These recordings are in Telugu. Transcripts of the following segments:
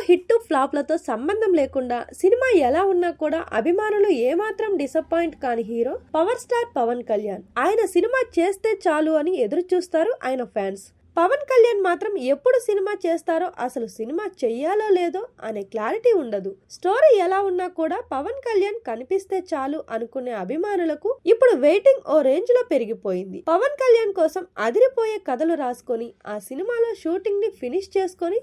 హిట్ ఫ్లాప్లతో సంబంధం లేకుండా సినిమా ఎలా ఉన్నా కూడా అభిమానులు ఏమాత్రం డిసప్పాయింట్ కాని hero power star Pawan Kalyan. ఆయన సినిమా చేస్తే చాలు అని ఎదురు చూస్తారు ఆయన ఫ్యాన్స్. పవన్ కళ్యాణ్ మాత్రం ఎప్పుడు సినిమా చేస్తారో, అసలు సినిమా చెయ్యాలో లేదో అనే క్లారిటీ ఉండదు. స్టోరీ ఎలా ఉన్నా కూడా పవన్ కళ్యాణ్ కనిపిస్తే చాలు అనుకునే అభిమానులకు ఇప్పుడు వెయిటింగ్ ఓ రేంజ్ లో పెరిగిపోయింది. పవన్ కళ్యాణ్ కోసం అదిరిపోయే కథలు రాసుకొని ఆ సినిమాలో షూటింగ్ ని ఫినిష్ చేసుకొని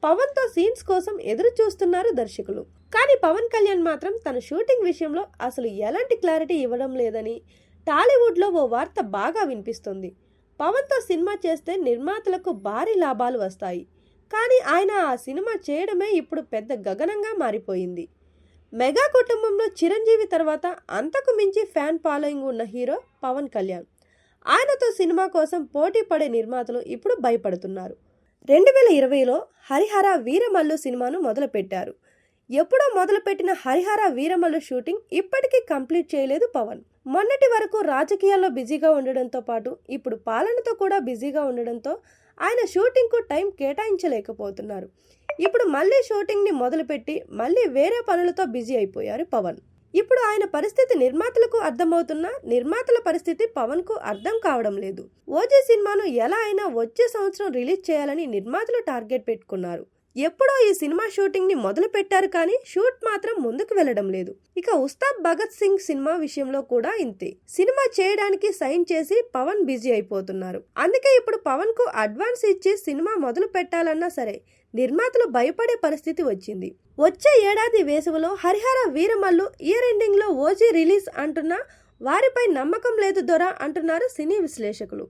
పవన్ తో సీన్స్ కోసం ఎదురు చూస్తున్నారు దర్శకులు. కానీ పవన్ కళ్యాణ్ మాత్రం తన షూటింగ్ విషయంలో అసలు ఎలాంటి క్లారిటీ ఇవ్వడం లేదని టాలీవుడ్ లో ఓ వార్త బాగా వినిపిస్తుంది. పవన్ తో సినిమా చేస్తే నిర్మాతలకు భారీ లాభాలు వస్తాయి, కానీ ఆయన ఆ సినిమా చేయడమే ఇప్పుడు పెద్ద గగనంగా మారిపోయింది. మెగా కుటుంబంలో చిరంజీవి తర్వాత అంతకు మించి ఫ్యాన్ ఫాలోయింగ్ ఉన్న హీరో పవన్ కళ్యాణ్. ఆయనతో సినిమా కోసం పోటీ పడే నిర్మాతలు ఇప్పుడు భయపడుతున్నారు. 2020లో హరిహర వీరమల్లు సినిమాను మొదలుపెట్టారు. ఎప్పుడో మొదలుపెట్టిన హరిహర వీరమల్లు షూటింగ్ ఇప్పటికీ కంప్లీట్ చేయలేదు పవన్. మొన్నటి వరకు రాజకీయాల్లో బిజీగా ఉండడంతో పాటు ఇప్పుడు పాలనతో కూడా బిజీగా ఉండడంతో ఆయన షూటింగ్ కు టైం కేటాయించలేకపోతున్నారు. ఇప్పుడు మళ్ళీ షూటింగ్ ని మొదలుపెట్టి మళ్ళీ వేరే పనులతో బిజీ అయిపోయారు పవన్. ఇప్పుడు ఆయన పరిస్థితి నిర్మాతలకు అర్థమవుతున్నా నిర్మాతల పరిస్థితి పవన్ కు అర్థం కావడం లేదు. ఓజీ సినిమాను ఎలా అయినా వచ్చే సంవత్సరం రిలీజ్ చేయాలని నిర్మాతలు టార్గెట్ పెట్టుకున్నారు. ఎప్పుడో ఈ సినిమా షూటింగ్ ని మొదలు పెట్టారు, కానీ షూట్ మాత్రం ముందుకు వెళ్లడం లేదు. ఇక ఉస్తాద్ భగత్ సింగ్ సినిమా విషయంలో కూడా ఇంతే. సినిమా చేయడానికి సైన్ చేసి పవన్ బిజీ అయిపోతున్నారు. అందుకే ఇప్పుడు పవన్ కు అడ్వాన్స్ ఇచ్చి సినిమా మొదలు పెట్టాలన్నా సరే నిర్మాతలు భయపడే పరిస్థితి వచ్చింది. వచ్చే ఏడాది వేసవిలో హరిహర వీరమల్లు ఇయర్ ఎండింగ్ లో ఓజీ రిలీజ్ అంటున్నా వారిపై నమ్మకం లేదు దొర అంటున్నారు సినీ విశ్లేషకులు.